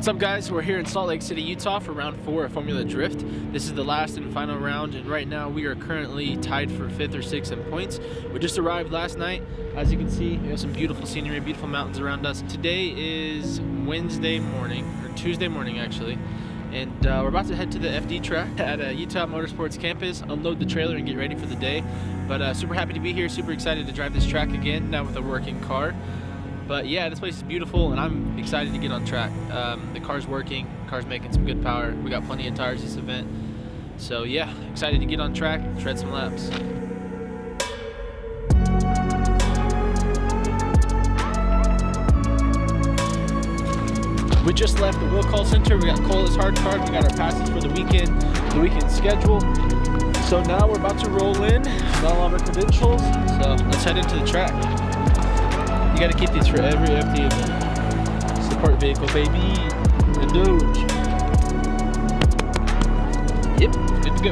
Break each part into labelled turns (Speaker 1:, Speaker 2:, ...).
Speaker 1: What's up, guys? We're here in Salt Lake City, Utah for round 4 of Formula Drift. This is the last and final round, and right now we are currently tied for 5th or 6th in points. We just arrived last night. As you can see, we have some beautiful scenery, beautiful mountains around us. Today is Wednesday morning, or Tuesday morning actually, and we're about to head to the FD track at Utah Motorsports campus, unload the trailer and get ready for the day. But super happy to be here, super excited to drive this track again, now with a working car. But yeah, this place is beautiful and I'm excited to get on track. The car's working, car's making some good power. We got plenty of tires this event. So yeah, excited to get on track, shred some laps. We just left the wheel call center. We got Cola's hard card. We got our passes for the weekend schedule. So now we're about to roll in, got all of our credentials. So let's head into the track. You gotta keep these for every FD event. Support vehicle, baby. The Doge. Yep, good to go.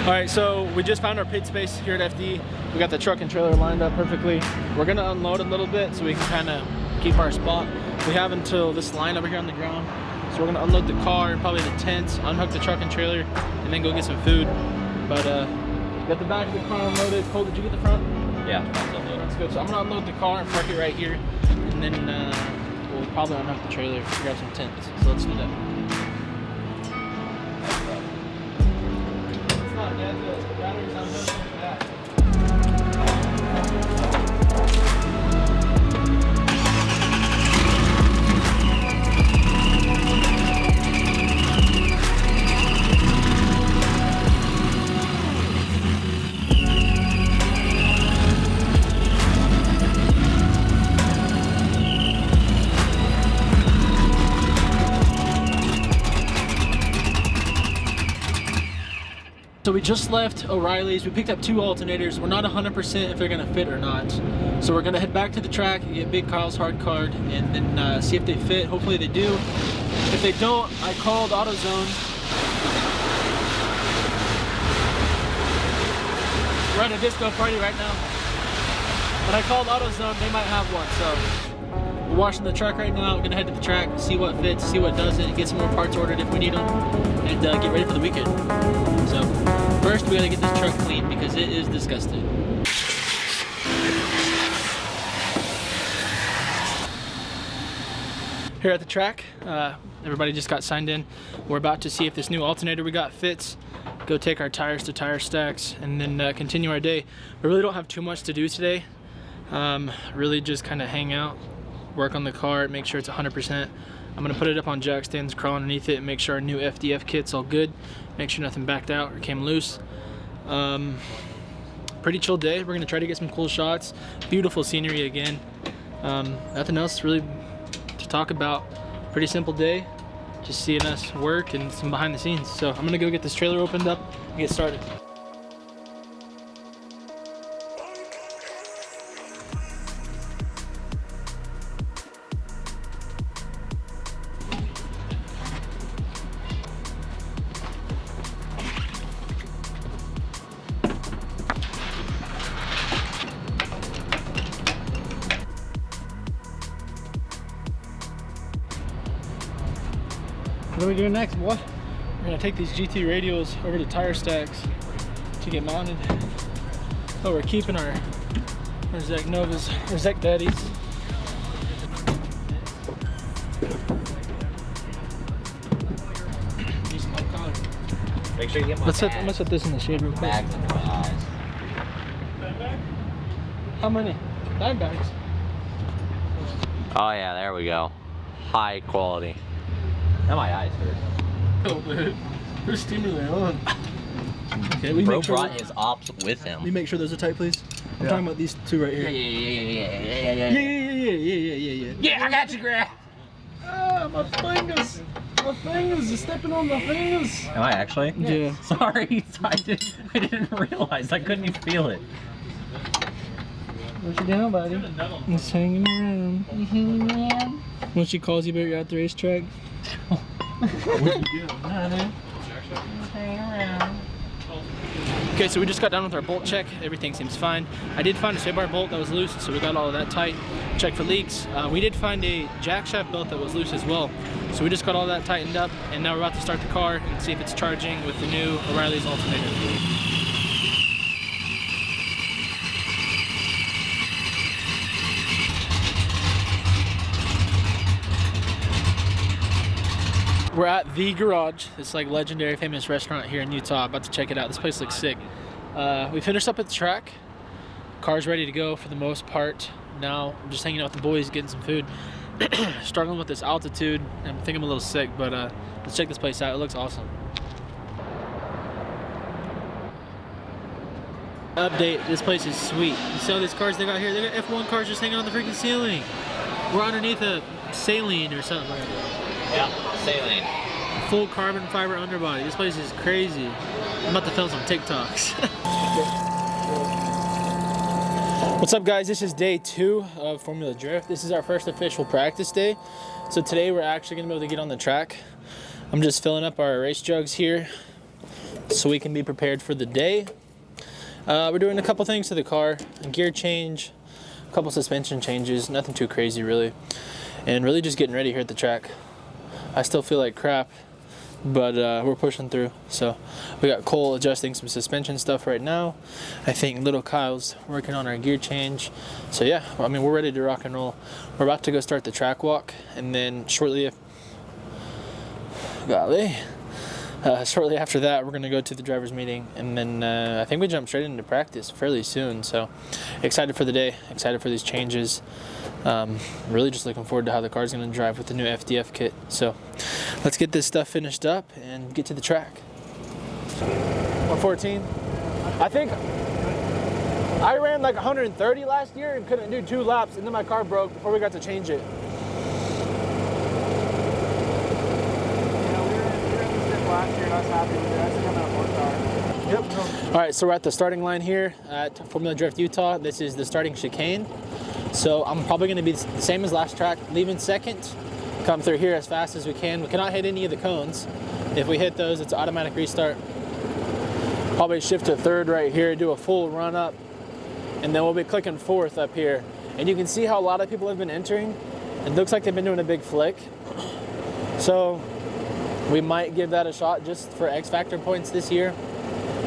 Speaker 1: All right, so we just found our pit space here at FD. We got the truck and trailer lined up perfectly. We're gonna unload a little bit so we can kind of keep our spot. We have until this line over here on the ground. So we're gonna unload the car, probably the tents, unhook the truck and trailer, and then go get some food. But got the back of the car unloaded. Cole, did you get the front? Yeah, that's good. So I'm gonna unload the car and park it right here, and then we'll probably unhook the trailer, grab some tents. So let's do that. It's not dead, the battery's unhooked like that. So we just left O'Reilly's. We picked up 2 alternators. We're not 100% if they're gonna fit or not. So we're gonna head back to the track and get Big Kyle's hard card and then see if they fit. Hopefully they do. If they don't, I called AutoZone. We're at a disco party right now. But I called AutoZone, they might have one. So we're washing the truck right now. We're gonna head to the track, see what fits, see what doesn't, get some more parts ordered if we need them, and get ready for the weekend. So first we gotta get this truck clean because it is disgusting. Here at the track, everybody just got signed in. We're about to see if this new alternator we got fits, go take our tires to tire stacks, and then continue our day. We really don't have too much to do today. Really just kind of hang out, work on the car, make sure it's 100%. I'm gonna put it up on jack stands, crawl underneath it, and make sure our new FDF kit's all good. Make sure nothing backed out or came loose. Pretty chill day. We're gonna try to get some cool shots. Beautiful scenery again. Nothing else really to talk about. Pretty simple day. Just seeing us work and some behind the scenes. So I'm gonna go get this trailer opened up and get started. What are we doing next, boy? We're gonna take these GT radials over to tire stacks to get mounted. Oh, we're keeping our Zek Novas, or Zek Daddies.
Speaker 2: Make sure you get my
Speaker 1: I'm gonna set this in the shade real quick.
Speaker 2: bags under my eyes.
Speaker 1: How many? 9 bags.
Speaker 2: Oh yeah, there we go. High quality. Now my eyes hurt.
Speaker 1: Oh, man. There's stimuli on. Okay, we
Speaker 2: Bro
Speaker 1: make sure
Speaker 2: brought his ops with him.
Speaker 1: we make sure those are tight, please. I'm talking about these 2 right here. Yeah.
Speaker 2: Yeah, I got you, Greg.
Speaker 1: Ah, my fingers. My fingers. You're stepping on my fingers.
Speaker 2: Am I actually?
Speaker 1: Yeah.
Speaker 2: Sorry, I didn't realize. I couldn't even feel it.
Speaker 1: What you doing, buddy? Just hanging around. When she calls you, but you're at the racetrack. What you doing? Nothing. Just hanging around. Okay, so we just got done with our bolt check. Everything seems fine. I did find a sway bar bolt that was loose, so we got all of that tight. Check for leaks. We did find a jack shaft belt that was loose as well. So we just got all that tightened up, and now we're about to start the car and see if it's charging with the new O'Reilly's alternator. We're at The Garage, this like legendary famous restaurant here in Utah. About to check it out. This place looks sick. We finished up at the track. Car's ready to go for the most part. Now I'm just hanging out with the boys, getting some food. Struggling with this altitude. I think I'm a little sick, but let's check this place out. It looks awesome. Update, this place is sweet. You see all these cars they got here? They got F1 cars just hanging on the freaking ceiling. We're underneath a saline or something like that.
Speaker 2: Yeah, saline.
Speaker 1: Full carbon fiber underbody. This place is crazy. I'm about to film some TikToks. What's up, guys? This is day 2 of Formula Drift. This is our first official practice day. So today we're actually gonna be able to get on the track. I'm just filling up our race jugs here so we can be prepared for the day. We're doing a couple things to the car, a gear change, a couple suspension changes, nothing too crazy really, and really just getting ready here at the track. I still feel like crap, but we're pushing through. So we got Cole adjusting some suspension stuff right now. I think little Kyle's working on our gear change. So yeah, I mean, we're ready to rock and roll. We're about to go start the track walk, and then shortly after that, we're gonna go to the driver's meeting, and then I think we jump straight into practice fairly soon. So excited for the day, excited for these changes. Really just looking forward to how the car's gonna drive with the new FDF kit. So let's get this stuff finished up and get to the track. 114. I think I ran like 130 last year and couldn't do 2 laps, and then my car broke before we got to change it.
Speaker 3: Last year, and I was happy with it. I think I'm at a 4 car.
Speaker 1: Yep. All right, so we're at the starting line here at Formula Drift Utah. This is the starting chicane. So I'm probably going to be the same as last track, leaving second, come through here as fast as we can. We cannot hit any of the cones. If we hit those, it's an automatic restart. Probably shift to third right here, do a full run up, and then we'll be clicking fourth up here. And you can see how a lot of people have been entering. It looks like they've been doing a big flick. So we might give that a shot just for X Factor points this year.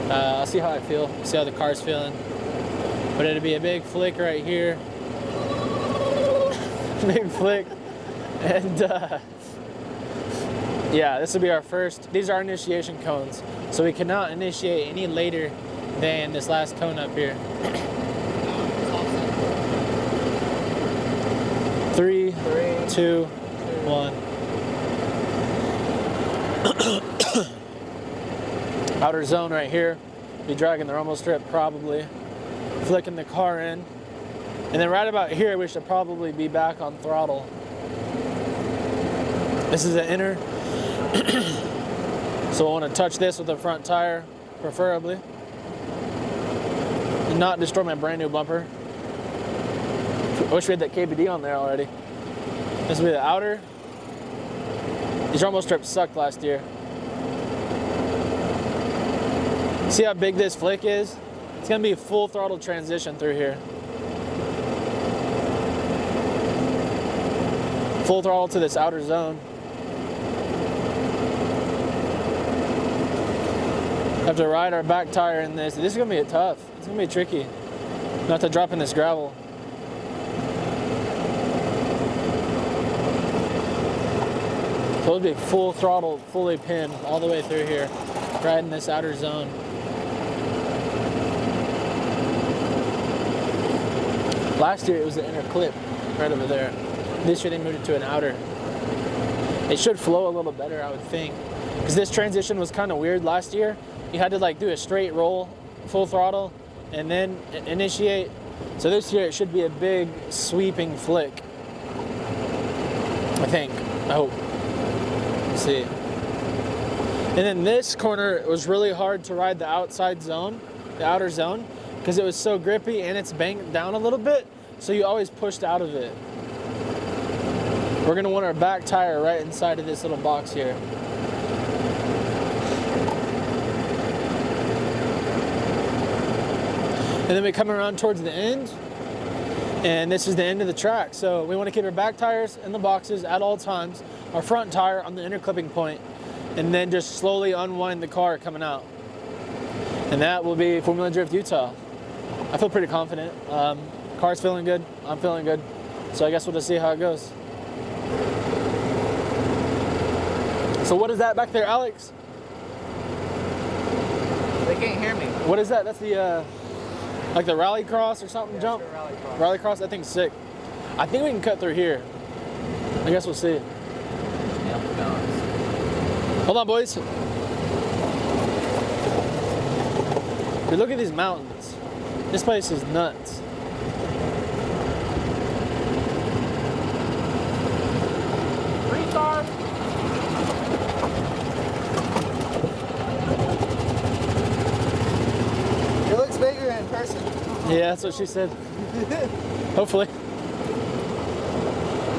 Speaker 1: I'll see how I feel, see how the car's feeling. But it'll be a big flick right here. Big flick. And yeah, this will be our first. These are our initiation cones. So we cannot initiate any later than this last cone up here. 3, 2, 1. Outer zone right here. Be dragging the rumble strip probably. Flicking the car in. And then right about here, we should probably be back on throttle. This is the inner. So I want to touch this with the front tire, preferably. And not destroy my brand new bumper. I wish we had that KBD on there already. This will be the outer. These rumble strips sucked last year. See how big this flick is? It's gonna be a full throttle transition through here. Full throttle to this outer zone. Have to ride our back tire in this. This is gonna be tough. It's gonna be tricky. Not to drop in this gravel. So it'll be full throttle, fully pinned all the way through here, riding this outer zone. Last year it was the inner clip right over there. This year they moved it to an outer. It should flow a little better, I would think. Because this transition was kind of weird last year. You had to like do a straight roll, full throttle, and then initiate. So this year it should be a big sweeping flick. I think, I hope. Let's see. And then this corner was really hard to ride the outside zone, the outer zone, because it was so grippy and it's banked down a little bit. So you always pushed out of it. We're gonna want our back tire right inside of this little box here. And then we come around towards the end, and this is the end of the track. So we want to keep our back tires in the boxes at all times, our front tire on the inner clipping point, and then just slowly unwind the car coming out. And that will be Formula Drift Utah. I feel pretty confident. Car's feeling good, I'm feeling good. So I guess we'll just see how it goes. So what is that back there, Alex?
Speaker 3: They can't hear me.
Speaker 1: What is that? That's the, like the rally cross or something,
Speaker 3: Yeah,
Speaker 1: jump?
Speaker 3: sure, rally cross.
Speaker 1: Rally cross, that thing's sick. I think we can cut through here. I guess we'll see. Hold on, boys. Dude, look at these mountains. This place is nuts.
Speaker 3: Retard. It looks bigger in person.
Speaker 1: Yeah, that's what she said. Hopefully.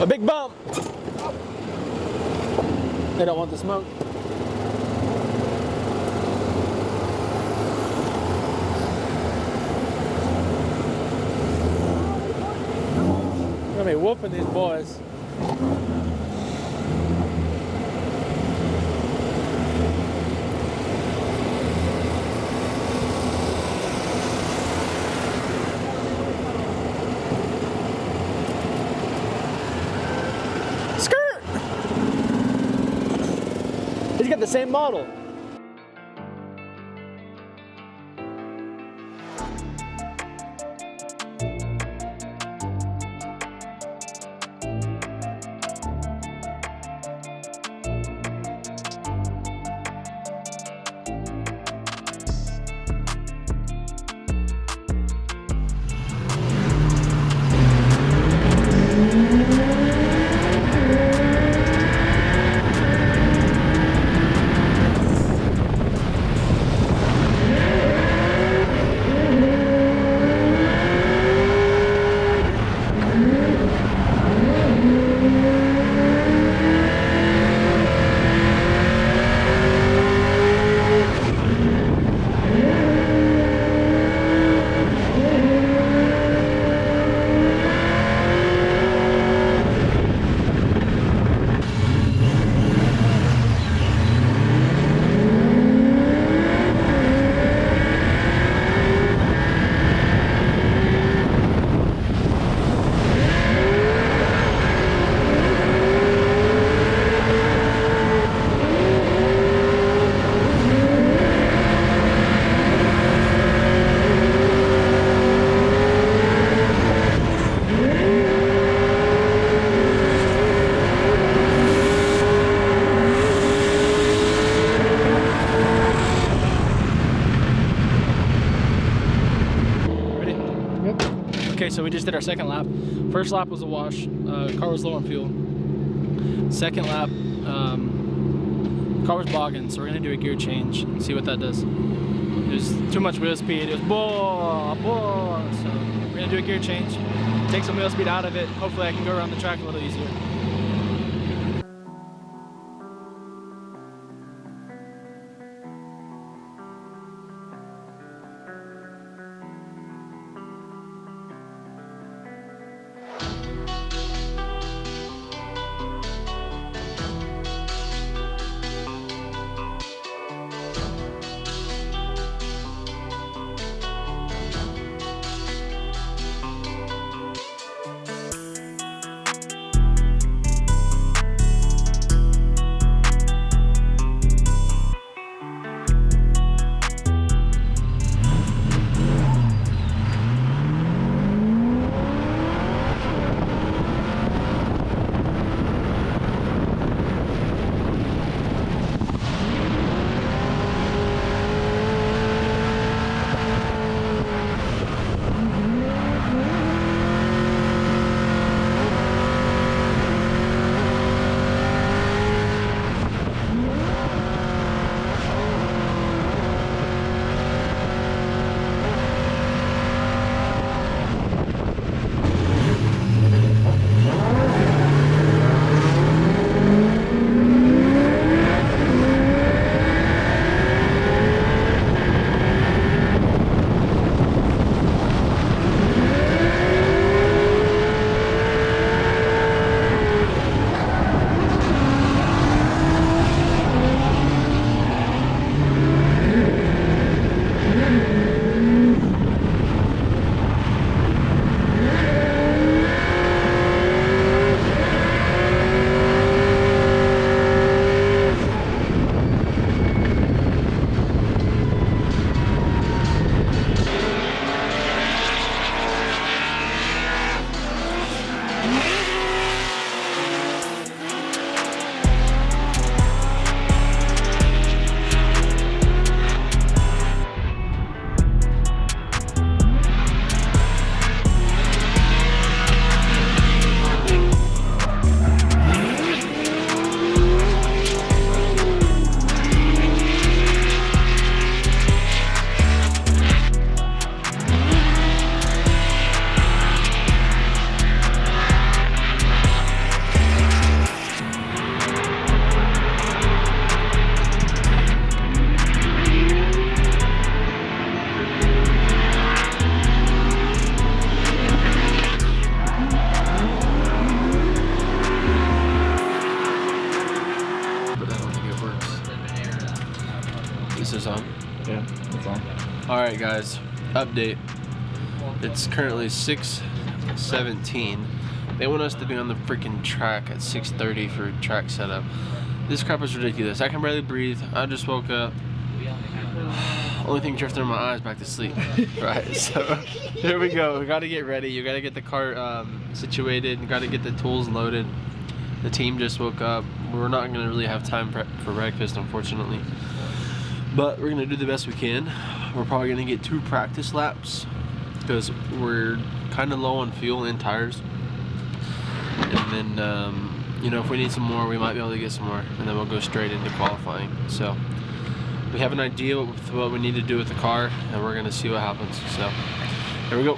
Speaker 1: A big bump. They don't want the smoke. I'm gonna be whooping these boys. Skirt! He's got the same model. Okay, so we just did our second lap. First lap was a wash. Car was low on fuel. Second lap, car was bogging, so we're gonna do a gear change and see what that does. It was too much wheel speed. It was boah, boah. So we're gonna do a gear change, take some wheel speed out of it. Hopefully I can go around the track a little easier. This is on.
Speaker 3: Yeah, it's on.
Speaker 1: All right, guys. Update. It's currently 6:17. They want us to be on the freaking track at 6:30 for track setup. This crap is ridiculous. I can barely breathe. I just woke up. Only thing drifting in my eyes, back to sleep. Right, so here we go. We gotta get ready. You gotta get the car situated. You gotta get the tools loaded. The team just woke up. We're not gonna really have time for breakfast, unfortunately. But we're gonna do the best we can. We're probably gonna get 2 practice laps because we're kind of low on fuel and tires. And then, you know, if we need some more, we might be able to get some more, and then we'll go straight into qualifying. So we have an idea what we need to do with the car, and we're gonna see what happens. So here we go.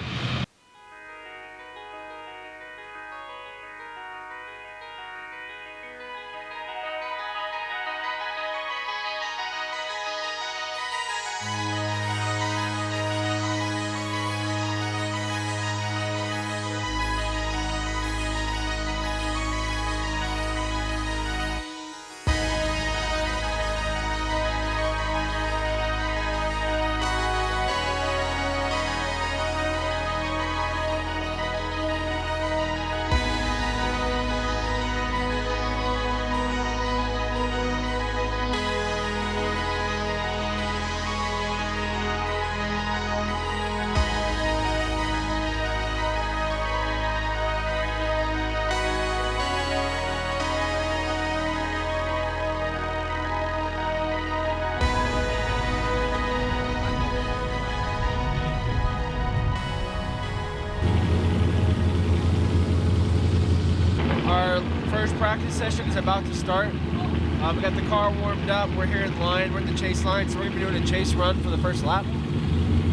Speaker 1: First practice session is about to start. We got the car warmed up. We're here in line. We're in the chase line, so we're gonna be doing a chase run for the first lap.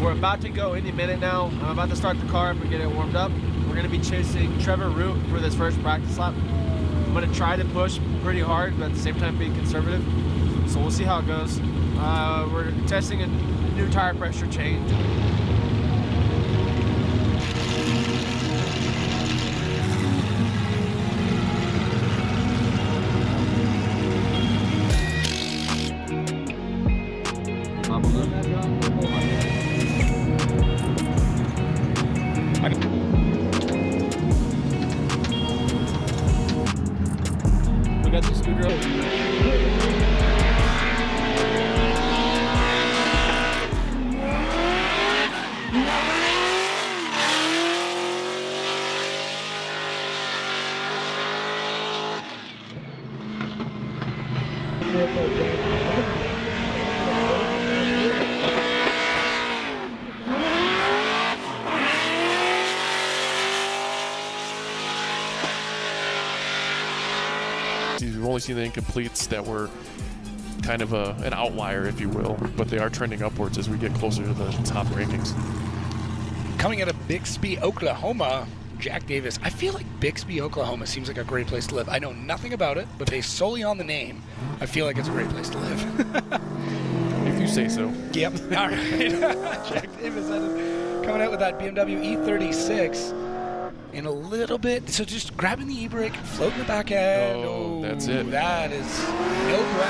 Speaker 1: We're about to go any minute now. I'm about to start the car up and get it warmed up. We're gonna be chasing Trevor Root for this first practice lap. I'm gonna try to push pretty hard, but at the same time being conservative. So we'll see how it goes. We're testing a new tire pressure change. We got the screwdriver.
Speaker 4: You've only seen the incompletes that were kind of an outlier, if you will, but they are trending upwards as we get closer to the top rankings.
Speaker 5: Coming out of Bixby, Oklahoma, Jack Davis. I feel like Bixby, Oklahoma seems like a great place to live. I know nothing about it, but based solely on the name, I feel like it's a great place to live.
Speaker 4: If you say so.
Speaker 5: Yep. All right. Jack Davis coming out with that BMW E36 in a little bit. So just grabbing the e-brake, floating the back end.
Speaker 4: Oh, that's it.
Speaker 5: That is no bueno.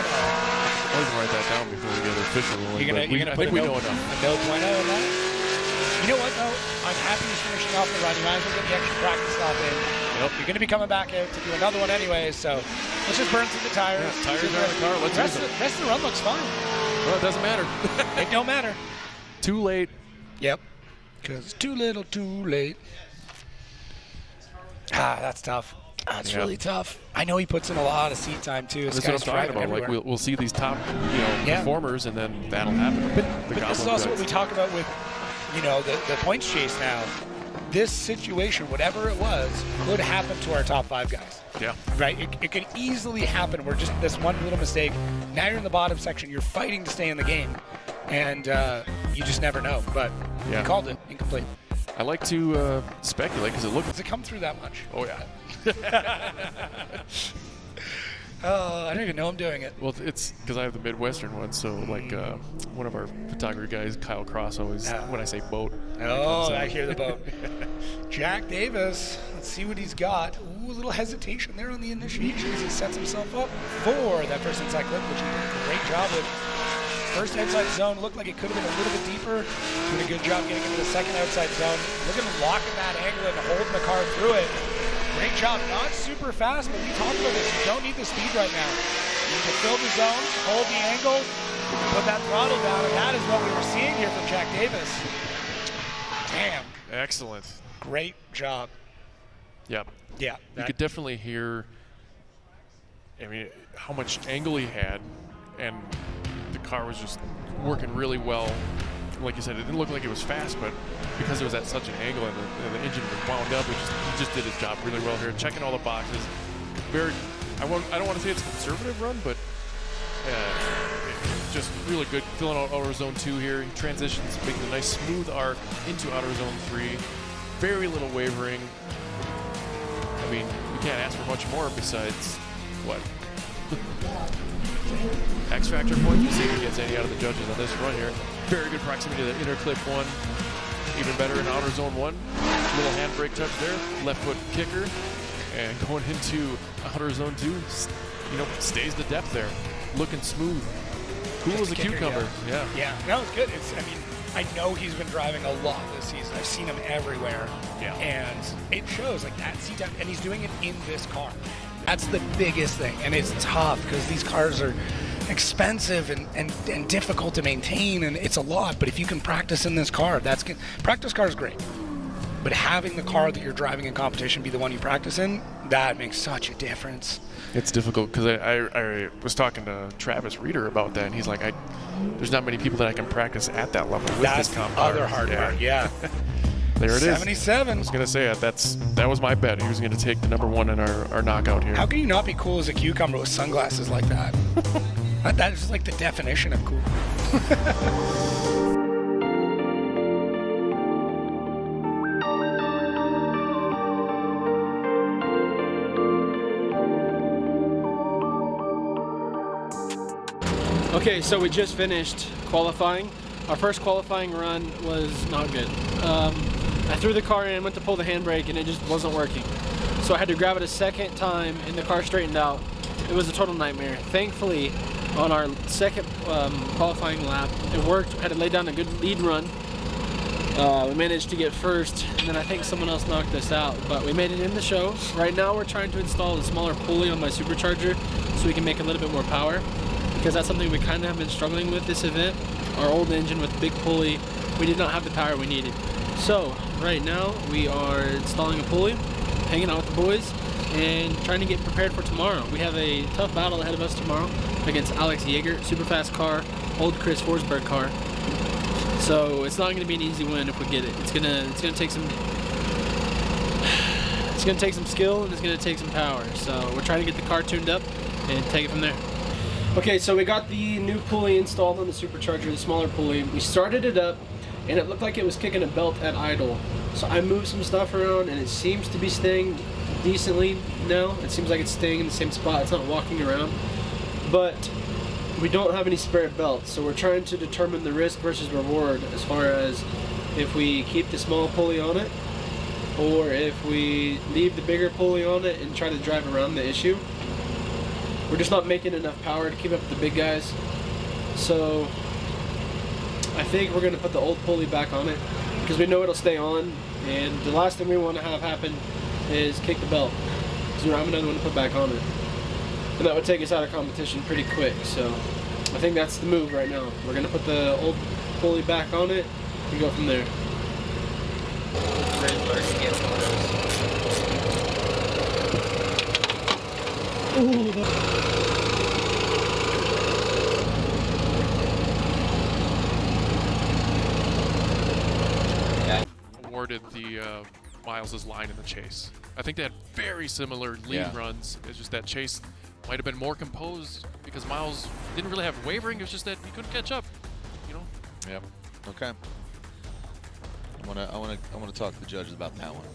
Speaker 4: Always write that down before we get official rolling. I think we know enough.
Speaker 5: A no bueno in that? You know what, though? I'm happy he's finishing off the run. You might as well get the extra practice lap in.
Speaker 4: Yep.
Speaker 5: You're going to be coming back out to do another one anyway, so let's just burn through the tires.
Speaker 4: Yeah, tires are in the car. Let's use it.
Speaker 5: The rest of the run looks fine.
Speaker 4: Well, it doesn't matter.
Speaker 5: It don't matter.
Speaker 4: Too late.
Speaker 5: Yep. Because too little, too late. That's tough. That's really tough. I know he puts in a lot of seat time too.
Speaker 4: That's what I'm talking about. Like we'll see these top, performers, and then that'll happen.
Speaker 5: But this is also what we talk about with, the points chase now. This situation, whatever it was, could happen to our top 5 guys.
Speaker 4: Yeah.
Speaker 5: Right? It could easily happen where just this one little mistake, now you're in the bottom section, you're fighting to stay in the game, and you just never know. But you called it incomplete.
Speaker 4: I like to speculate because
Speaker 5: Does it come through that much?
Speaker 4: Oh, yeah.
Speaker 5: I don't even know I'm doing it.
Speaker 4: Well, it's because I have the Midwestern one, so like one of our photography guys, Kyle Cross, always, when I say boat.
Speaker 5: I hear the boat. Jack Davis, let's see what he's got. Ooh, a little hesitation there on the initiation as he sets himself up for that first inside clip, which he did a great job with. First outside zone looked like it could have been a little bit deeper. Doing a good job getting into the second outside zone. Look at him locking that angle and holding the car through it. Great job. Not super fast, but we talked about this. You don't need the speed right now. You need to fill the zones, hold the angle, put that throttle down, and that is what we were seeing here from Jack Davis. Damn.
Speaker 4: Excellent.
Speaker 5: Great job.
Speaker 4: Yep.
Speaker 5: Yeah.
Speaker 4: You could definitely hear, how much angle he had, and the car was just working really well. Like you said, it didn't look like it was fast, but because it was at such an angle and the engine was wound up, he just did his job really well here, checking all the boxes. I don't want to say it's a conservative run, but just really good, filling out outer zone 2 here. He transitions, making a nice smooth arc into outer zone 3. Very little wavering. You can't ask for much more besides what? X Factor points. We'll see if he gets any out of the judges on this run here. Very good proximity to the inner clip 1. Even better in outer zone 1. Little handbrake touch there. Left foot kicker. And going into outer zone 2, stays the depth there. Looking smooth. Cool as a cucumber. Yeah.
Speaker 5: Yeah. No, it's good. I know he's been driving a lot this season. I've seen him everywhere.
Speaker 4: Yeah.
Speaker 5: And it shows like that seat time, and he's doing it in this car. That's the biggest thing, and it's tough because these cars are expensive and difficult to maintain, and it's a lot. But if you can practice in this car, that's good. Practice car is great, but having the car that you're driving in competition be the one you practice in, that makes such a difference.
Speaker 4: It's difficult because I was talking to Travis Reeder about that, and he's like, there's not many people that I can practice at that level with
Speaker 5: that's
Speaker 4: this comp
Speaker 5: the other hard part. Yeah.
Speaker 4: There it is.
Speaker 5: 77.
Speaker 4: I was gonna say that was my bet. He was gonna take the #1 in our knockout here.
Speaker 5: How can you not be cool as a cucumber with sunglasses like that? That is like the definition of cool.
Speaker 1: Okay, so we just finished qualifying. Our first qualifying run was not good. I threw the car in, went to pull the handbrake, and it just wasn't working. So I had to grab it a second time, and the car straightened out. It was a total nightmare. Thankfully, on our second qualifying lap, it worked. We had to lay down a good lead run. We managed to get first, and then I think someone else knocked us out, but we made it in the show. Right now, we're trying to install a smaller pulley on my supercharger so we can make a little bit more power, because that's something we kind of have been struggling with this event. Our old engine with big pulley, we did not have the power we needed. So right now we are installing a pulley, hanging out with the boys, and trying to get prepared for tomorrow. We have a tough battle ahead of us tomorrow against Alex Jagger, super fast car, old Chris Forsberg car. So it's not going to be an easy win if we get it. It's gonna take some. It's gonna take some skill, and it's gonna take some power. So we're trying to get the car tuned up and take it from there. Okay, so we got the new pulley installed on the supercharger, the smaller pulley. We started it up, and it looked like it was kicking a belt at idle. So I moved some stuff around, and it seems to be staying decently now. It seems like it's staying in the same spot. It's not walking around. But we don't have any spare belts, so we're trying to determine the risk versus reward as far as if we keep the small pulley on it, or if we leave the bigger pulley on it and try to drive around the issue. We're just not making enough power to keep up with the big guys. So I think we're gonna put the old pulley back on it because we know it'll stay on, and the last thing we want to have happen is kick the belt because we don't have another one to put back on it. And that would take us out of competition pretty quick. So I think that's the move right now. We're gonna put the old pulley back on it and go from there.
Speaker 4: Awarded the Miles's line in the chase. I think they had very similar lead runs. It's just that chase might have been more composed because Miles didn't really have wavering. It was just that he couldn't catch up. You know.
Speaker 6: Yep. Okay. I wanna talk to the judges about that one.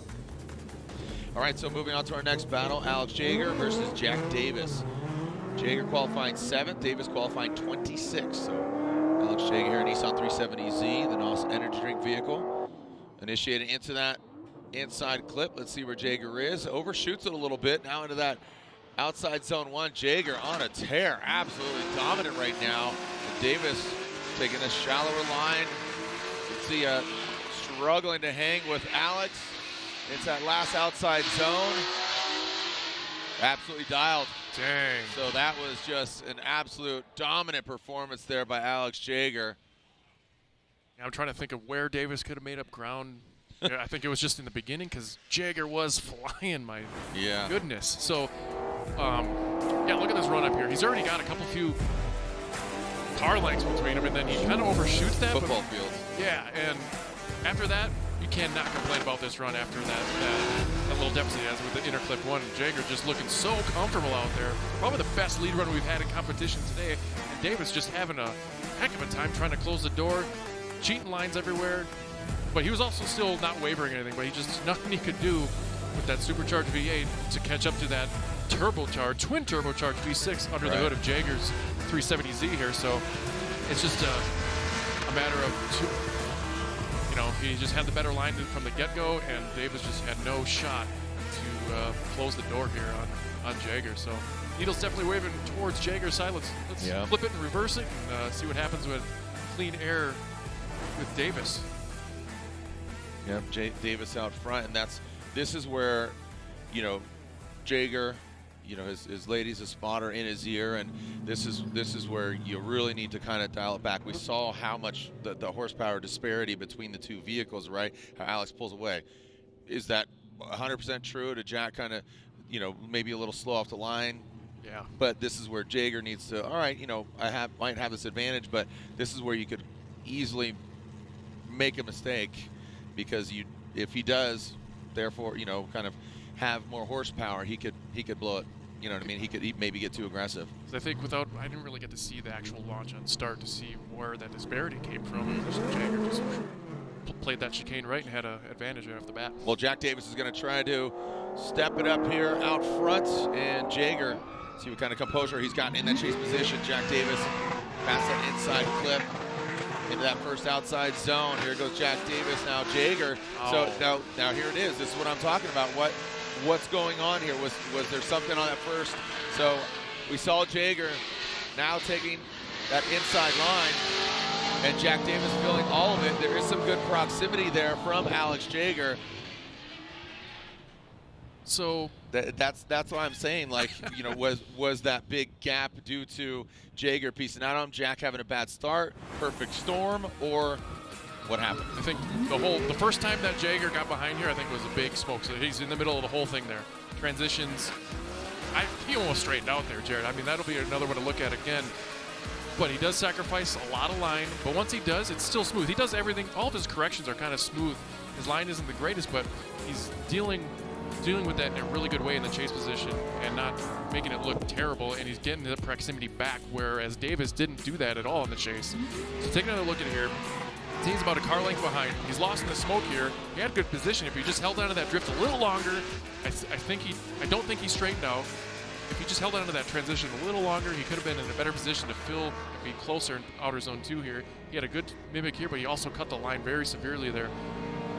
Speaker 6: All right. So moving on to our next battle: Alex Jagger versus Jack Davis. Jagger qualifying 7th, Davis qualifying 26th. So Alex Jagger here in Nissan 370Z, the NOS energy drink vehicle. Initiated into that inside clip. Let's see where Jagger is. Overshoots it a little bit. Now into that outside zone 1. Jagger on a tear. Absolutely dominant right now. And Davis taking a shallower line. Let's see struggling to hang with Alex. It's that last outside zone. Absolutely dialed.
Speaker 4: Dang.
Speaker 6: So that was just an absolute dominant performance there by Alex Jagger.
Speaker 4: I'm trying to think of where Davis could have made up ground. Yeah, I think it was just in the beginning because Jagger was flying, my goodness. So, yeah, look at this run up here. He's already got a few car lengths between him, and then he kind of overshoots that.
Speaker 6: Football field.
Speaker 4: Yeah, and after that, you cannot complain about this run after that little deficit he has with the inner clip 1. Jagger just looking so comfortable out there. Probably the best lead run we've had in competition today. And Davis just having a heck of a time trying to close the door. Cheating lines everywhere, but he was also still not wavering or anything, but he just nothing he could do with that supercharged V8 to catch up to that twin turbocharged V6 under the hood of Jagger's 370Z here. So it's just a matter of you know, he just had the better line from the get-go, and Davis just had no shot to close the door here on Jagger. So needle's definitely waving towards Jagger's side. Let's flip it and reverse it and see what happens with clean air with Davis.
Speaker 6: Yep, Davis out front, and this is where, you know, Jagger, you know, his lady's a spotter in his ear, and this is where you really need to kind of dial it back. We saw how much the horsepower disparity between the two vehicles, right? How Alex pulls away. Is that 100% true? Did Jack kind of, you know, maybe a little slow off the line?
Speaker 4: Yeah.
Speaker 6: But this is where Jagger needs to. All right, you know, might have this advantage, but this is where you could easily make a mistake, because if he does, therefore, you know, kind of have more horsepower, he could blow it. You know what I mean? He could maybe get too aggressive.
Speaker 4: I think I didn't really get to see the actual launch on start to see where that disparity came from. Jagger just played that chicane right and had an advantage right off the bat.
Speaker 6: Well, Jack Davis is going to try to step it up here out front, and Jagger, see what kind of composure he's gotten in that chase position. Jack Davis past that inside clip into that first outside zone. Here goes Jack Davis, now Jagger. So now here it is. This is what I'm talking about. What's going on here? Was there something on that first? So we saw Jagger now taking that inside line, and Jack Davis filling all of it. There is some good proximity there from Alex Jagger.
Speaker 4: So
Speaker 6: that's why I'm saying, like, you know, was that big gap due to Jagger piecing out on him, Jack having a bad start, perfect storm, or what happened?
Speaker 4: I think the first time that Jagger got behind here, I think was a big smoke. So he's in the middle of the whole thing there. Transitions, he almost straightened out there, Jared. I mean, that'll be another one to look at again. But he does sacrifice a lot of line. But once he does, it's still smooth. He does everything. All of his corrections are kind of smooth. His line isn't the greatest, but he's dealing with that in a really good way in the chase position and not making it look terrible, and he's getting the proximity back, whereas Davis didn't do that at all in the chase. So take another look at here. He's about a car length behind. He's lost in the smoke here. He had good position. If he just held onto that drift a little longer, I don't think he straightened out. If he just held onto that transition a little longer, he could have been in a better position to fill and be closer in outer zone 2 here. He had a good mimic here, but he also cut the line very severely there.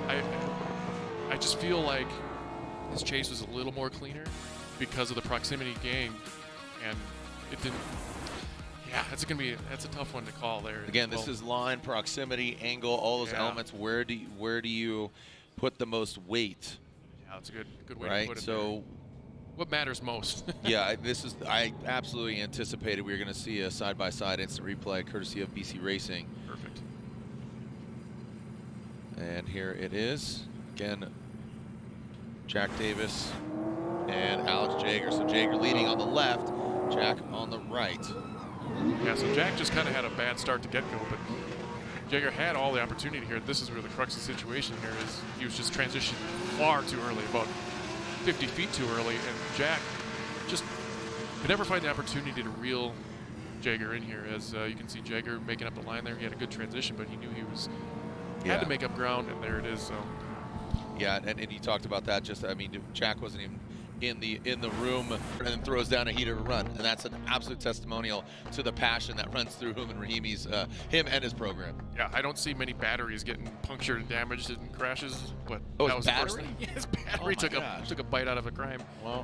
Speaker 4: I just feel like his chase was a little more cleaner because of the proximity gain, and it didn't. Yeah, that's a tough one to call there.
Speaker 6: Again, this is line, proximity, angle, all those elements. Where do you put the most weight?
Speaker 4: Yeah, that's a good way to put it.
Speaker 6: So,
Speaker 4: there. What matters most?
Speaker 6: Yeah, I absolutely anticipated we were going to see a side-by-side instant replay courtesy of BC Racing.
Speaker 4: Perfect.
Speaker 6: And here it is again. Jack Davis and Alex Jagger. So Jagger leading on the left, Jack on the right.
Speaker 4: Yeah, so Jack just kind of had a bad start to get-go, but Jagger had all the opportunity here. This is where the crux of the situation here is he was just transitioning far too early, about 50 feet too early, and Jack just could never find the opportunity to reel Jagger in here. As you can see Jagger making up the line there. He had a good transition, but he knew he was had to make up ground, and there it is. So.
Speaker 6: Yeah, and you talked about that. Just, I mean, Jack wasn't even in the room, and then throws down a heater to run, and that's an absolute testimonial to the passion that runs through him and Rahimi's him and his program.
Speaker 4: Yeah, I don't see many batteries getting punctured and damaged in crashes, but that was
Speaker 6: battery?
Speaker 4: the first thing. Yeah, his battery took a bite out of a crime.
Speaker 6: Well,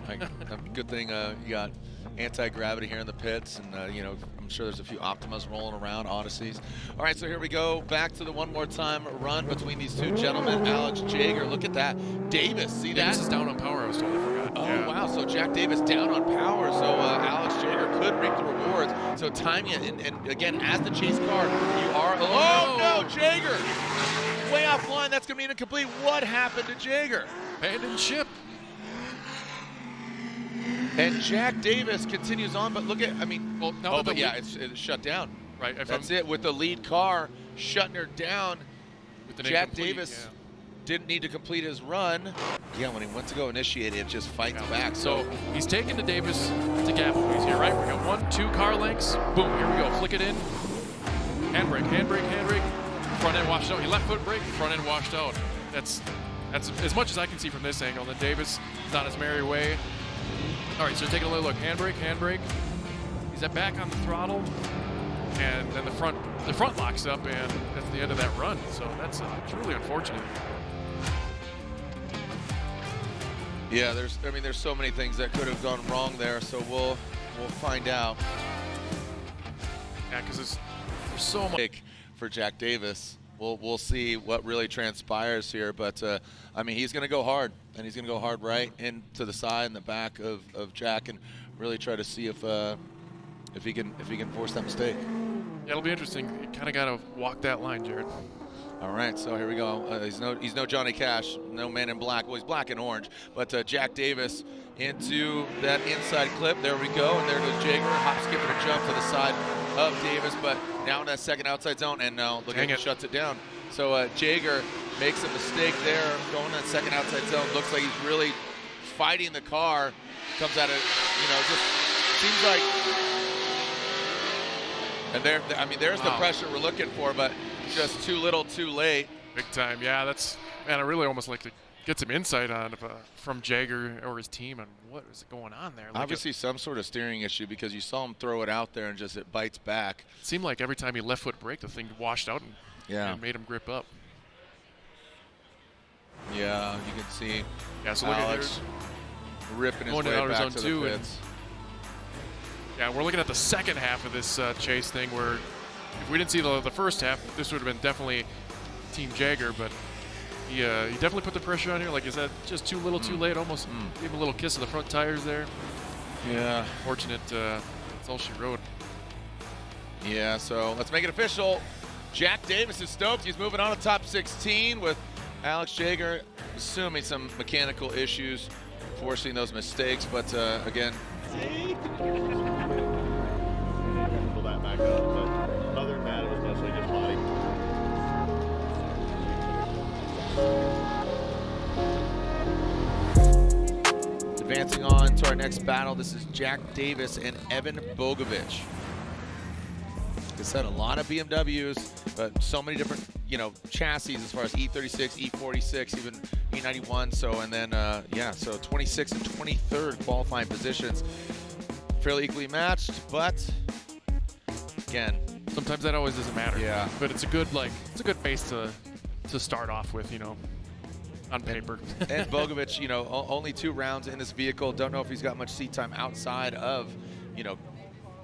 Speaker 6: good thing you got anti-gravity here in the pits, and you know, I'm sure there's a few Optimas rolling around, Odysseys. All right, so here we go, back to the one more time run between these two gentlemen. Alex Jagger, look at that. Davis, see that?
Speaker 4: Davis is down on power, I was told, I forgot.
Speaker 6: Oh, yeah. Wow, so Jack Davis down on power, so Alex Jagger could reap the rewards. So timing it, and again, as the chase car, you are, oh no, Jagger! Way offline, that's gonna be incomplete. What happened to Jagger?
Speaker 4: Abandoned ship.
Speaker 6: And Jack Davis continues on, but look at, I mean,
Speaker 4: well, now
Speaker 6: but yeah, it's shut down.
Speaker 4: Right.
Speaker 6: That's it, with the lead car shutting her down.
Speaker 4: With
Speaker 6: Jack Davis didn't need to complete his run. Yeah, when he went to go initiate it, just fights back.
Speaker 4: So he's taking the Davis to Gavin here, right? We got 1, 2 car lengths. Boom, here we go, flick it in. Handbrake, handbrake, handbrake. Front end washed out. He left foot brake, front end washed out. That's as much as I can see from this angle. And then Davis is on his merry way. All right, so taking a little look. Handbrake, handbrake. He's back on the throttle, and then the front locks up, and that's the end of that run. So that's truly unfortunate.
Speaker 6: Yeah, there's so many things that could have gone wrong there. So we'll find out.
Speaker 4: Yeah, because there's so much
Speaker 6: for Jack Davis. We'll see what really transpires here, but I mean, he's going to go hard, and he's going to go hard right into the side and the back of Jack, and really try to see if he can force that mistake.
Speaker 4: Yeah, it'll be interesting. You kind of got to walk that line, Jared.
Speaker 6: All right, so here we go. He's no Johnny Cash, no Man in Black. Well, he's black and orange, but Jack Davis into that inside clip. There we go, and there goes Jagger, hop, skip, and a jump to the side of Davis, but now in that second outside zone, and now look at it, shuts it down. So Jagger makes a mistake there, going in that second outside zone. Looks like he's really fighting the car. Comes out of, you know, just seems like, and there, I mean, there's the pressure we're looking for, but just too little, too late.
Speaker 4: Big time, yeah. That's, man, I really almost like to get some insight on from Jagger or his team on what is going on there. Like
Speaker 6: obviously some sort of steering issue, because you saw him throw it out there and just it bites back.
Speaker 4: It seemed like every time he left foot brake, the thing washed out and made him grip up.
Speaker 6: Yeah, you can see
Speaker 4: so
Speaker 6: Alex ripping his way back to the pits.
Speaker 4: Yeah, we're looking at the second half of this chase thing, where if we didn't see the first half, this would have been definitely Team Jagger, but he definitely put the pressure on here. Like, is that just too little, too late? Almost gave him a little kiss of the front tires there.
Speaker 6: Yeah.
Speaker 4: Fortunate, that's all she wrote.
Speaker 6: Yeah, so let's make it official. Jack Davis is stoked. He's moving on to top 16 with Alex Jagger, assuming some mechanical issues, forcing those mistakes. But again,
Speaker 7: pull that back up, but other than that, it was mostly just body.
Speaker 6: advancing on to our next battle. This is Jack Davis and Evan Bogovich. Like I said, a lot of BMWs, but so many different, chassis as far as E36, E46, even E91. So, and then, so 26th and 23rd qualifying positions. Fairly equally matched, but again,
Speaker 4: sometimes that always doesn't matter.
Speaker 6: Yeah.
Speaker 4: But it's a good base to start off with, on paper.
Speaker 6: And Bogovich, only 2 rounds in this vehicle. Don't know if he's got much seat time outside of,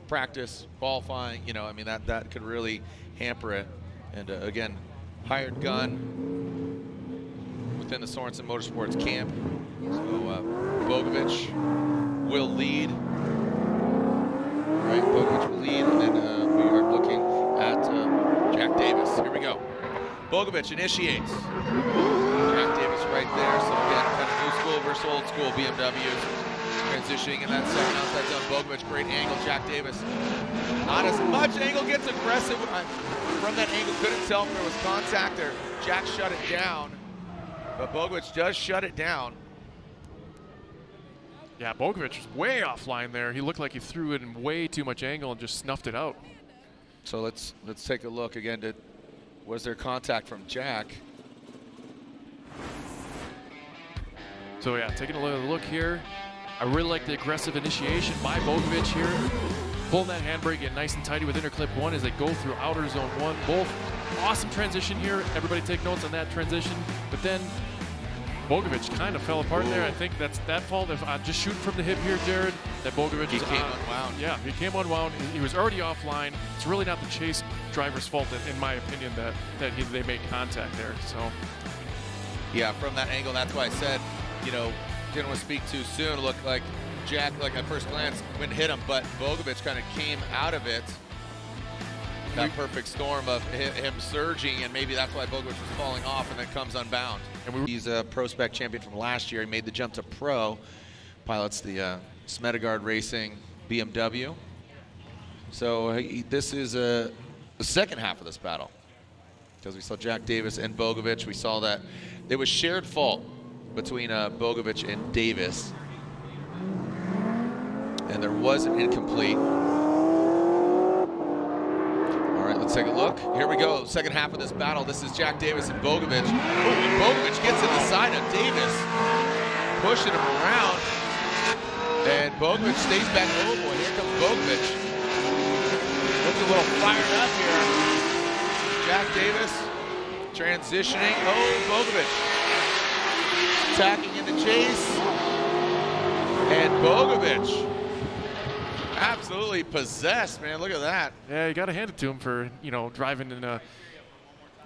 Speaker 6: practice, qualifying. That could really hamper it. And again, hired gun within the Sorensen Motorsports camp. So Bogovich will lead. All right, Bogovich will lead, and then we are looking at Jack Davis. Here we go. Bogovich initiates. Jack Davis right there. So again, kind of school versus old school BMWs. Transitioning in that second outside zone. Bogovich, great angle. Jack Davis, not as much angle, gets aggressive. From that angle, couldn't tell if there was contact or Jack shut it down. But Bogovich does shut it down.
Speaker 4: Yeah, Bogovich was way offline there. He looked like he threw it in way too much angle and just snuffed it out.
Speaker 6: So let's take a look again. Was there contact from Jack?
Speaker 4: So yeah, taking a look here. I really like the aggressive initiation by Bogovich here. Pulling that handbrake, get nice and tidy with interclip 1 as they go through outer zone 1. Both awesome transition here. Everybody take notes on that transition. But then Bogovich kind of fell apart there. I think that's that fault. If I just shoot from the hip here, Jared, that Bogovich
Speaker 6: He came unwound.
Speaker 4: Yeah, he came unwound. He was already offline. It's really not the chase driver's fault, in my opinion, that they made contact there. So
Speaker 6: yeah, from that angle, that's why I said, you know, didn't want to speak too soon. Looked like Jack, like at first glance, went and hit him, but Bogovich kind of came out of it. That perfect storm of him surging, and maybe that's why Bogovich was falling off and then comes unbound. And he's a PROSPEC champion from last year. He made the jump to pro. Pilots the Smedegard Racing BMW. So this is the second half of this battle, because we saw Jack Davis and Bogovich. We saw that it was shared fault between Bogovich and Davis, and there was an incomplete. All right, let's take a look. Here we go, second half of this battle. This is Jack Davis and Bogovich. And Bogovich gets in the side of Davis, pushing him around, and Bogovich stays back. Oh boy, here comes Bogovich. Looks a little fired up here. Jack Davis transitioning. Oh, Bogovich attacking in the chase, and Bogovich absolutely possessed, man. Look at that.
Speaker 4: yeah, you got to hand it to him for, you know, driving in a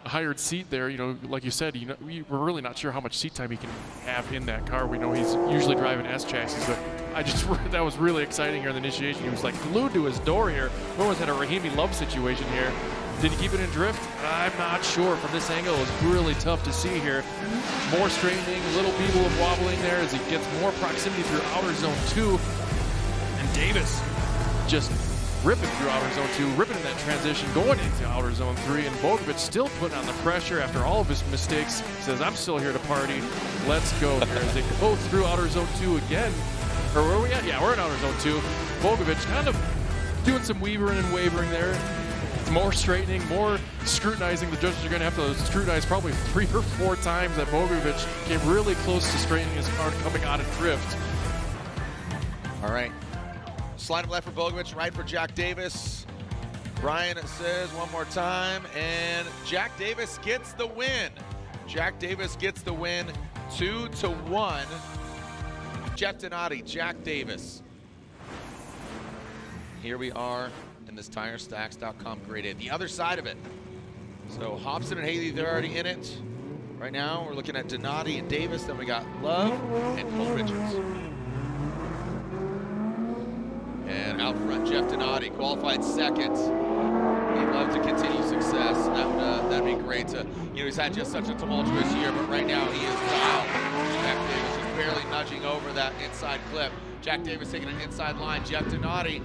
Speaker 4: hired seat there. You know, like you said, you know, we're really not sure how much seat time he can have in that car. We know he's usually driving S chassis, but that was really exciting here in the initiation. He was like glued to his door here. We almost had a Rahimi Love situation here. Did he keep it in drift? I'm not sure. From this angle, it was really tough to see here. More straightening, a little beetle of wobbling there as he gets more proximity through outer zone 2. And Davis just ripping through outer zone 2, ripping in that transition, going into outer zone 3. And Bogovich still putting on the pressure after all of his mistakes. Says, I'm still here to party. Let's go here as they go through outer zone 2 again. Or where are we at? Yeah, we're in outer zone 2. Bogovich kind of doing some weavering and wavering there. More straightening, more scrutinizing. The judges are going to have to scrutinize probably 3 or 4 times that Bogovich came really close to straightening his car coming out of drift.
Speaker 6: All right. Slide him left for Bogovich, right for Jack Davis. Brian says one more time, and Jack Davis gets the win. Jack Davis gets the win, 2-1. Jeff Donati, Jack Davis. Here we are in this TireStacks.com grade A. The other side of it. So Hobson and Haley, they're already in it. Right now, we're looking at Donati and Davis. Then we got Love and Cole Richards. And out front, Jeff Donati, qualified second. He'd love to continue success. That'd be great to, you know, he's had just such a tumultuous year, but right now he is dialed. Jack Davis is barely nudging over that inside clip. Jack Davis taking an inside line. Jeff Donati,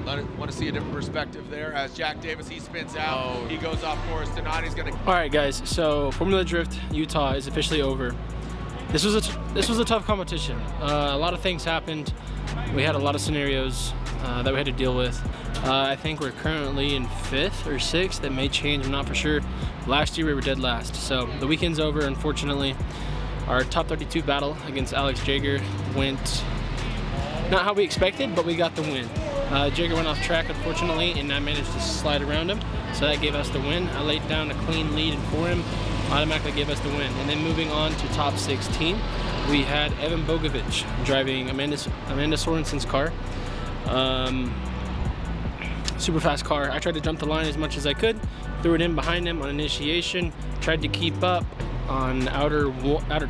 Speaker 6: want to see a different perspective there as Jack Davis, he spins out. He goes off course. Donati's going to.
Speaker 1: All right, guys. So Formula Drift Utah is officially over. This was a tough competition. A lot of things happened. We had a lot of scenarios that we had to deal with. I think we're currently in 5th or 6th. That may change. I'm not for sure. Last year we were dead last. So the weekend's over. Unfortunately, our top 32 battle against Alex Jagger went not how we expected, but we got the win. Jagger went off track, unfortunately, and I managed to slide around him, so that gave us the win. I laid down a clean lead for him, automatically gave us the win. And then moving on to top 16, we had Evan Bogovich driving Amanda Sorensen's car. Super fast car. I tried to jump the line as much as I could, threw it in behind him on initiation, tried to keep up on outer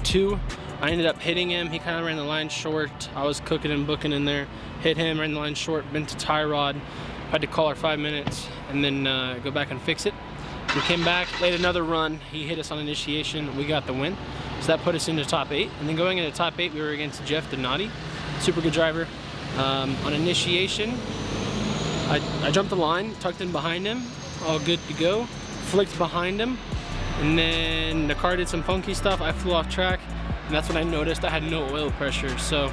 Speaker 1: 2. I ended up hitting him. He kind of ran the line short. I was cooking and booking in there. Hit him, ran the line short, bent to tie rod. Had to call our 5 minutes and then go back and fix it. We came back, laid another run. He hit us on initiation. We got the win. So that put us into top 8. And then going into top 8, we were against Jeff Donati, super good driver. On initiation, I jumped the line, tucked in behind him, all good to go. Flicked behind him, and then the car did some funky stuff. I flew off track, and that's when I noticed I had no oil pressure. So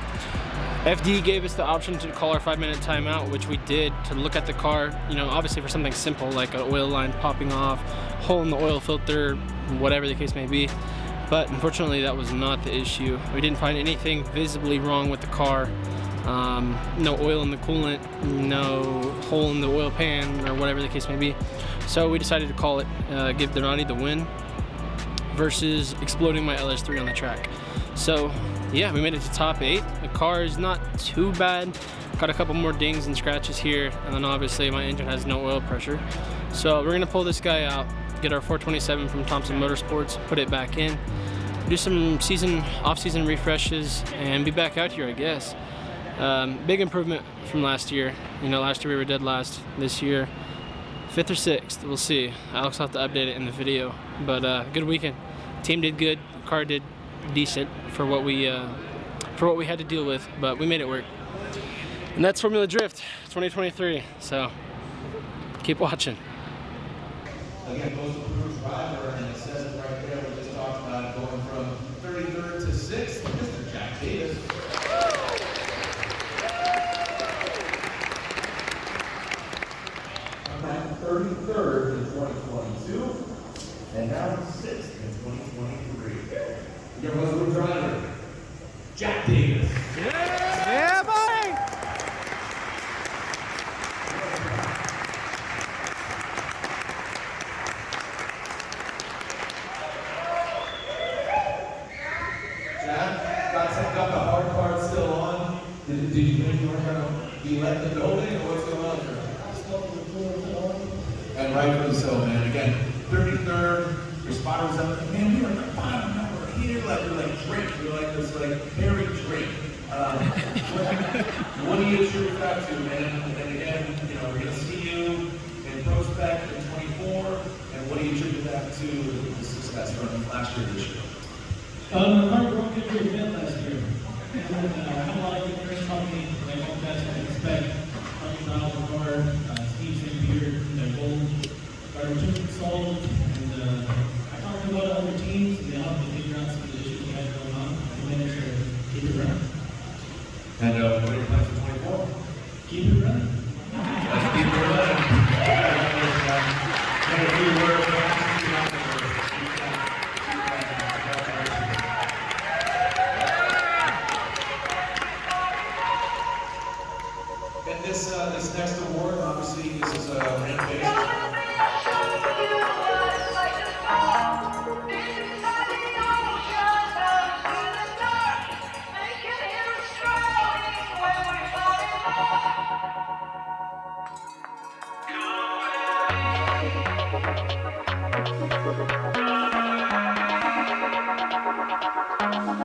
Speaker 1: FD gave us the option to call our 5-minute timeout, which we did, to look at the car, you know, obviously for something simple like an oil line popping off, hole in the oil filter, whatever the case may be. But unfortunately, that was not the issue. We didn't find anything visibly wrong with the car. No oil in the coolant, no hole in the oil pan, or whatever the case may be. So we decided to call it, give Donati the win versus exploding my LS3 on the track. So yeah, we made it to top 8. The car is not too bad. Got a couple more dings and scratches here, and then obviously my engine has no oil pressure. So we're gonna pull this guy out, get our 427 from Thompson Motorsports, put it back in, do some off-season refreshes, and be back out here, I guess. Big improvement from last year. You know, last year we were dead last. This year, 5th or 6th, we'll see. Alex will have to update it in the video. But good weekend. Team did good. Car did decent for what we had to deal with, but we made it work. And that's Formula Drift 2023. So keep watching.
Speaker 8: Again, most improved driver, and it says it right there. We just talked about going from 33rd to 6th. Mr. Jack Davis. From 33rd in 2022, and now 6th in 2023. Your most improved driver, Jack Davis.
Speaker 3: Yeah, buddy!
Speaker 8: Got the hard part still on. Did you think you were going to be left in the building, or what's going on here? And rightfully so, man. Again, 33rd, your spot was up. Man, we were at the bottom. Now we're here, like we're like Drake. We're like this, like Barry Drake. What do you attribute that to, man? And then again, you know, we're going to see you in PROSPEC in 24. And what do you attribute that to, the success from last year, this year?
Speaker 9: The car broke into your event last year. And I had a lot of good friends help me, like all guys I expect. $100 per car, Steve St. Peter, their gold. Got our tube installed, and I talked to a lot of other teams.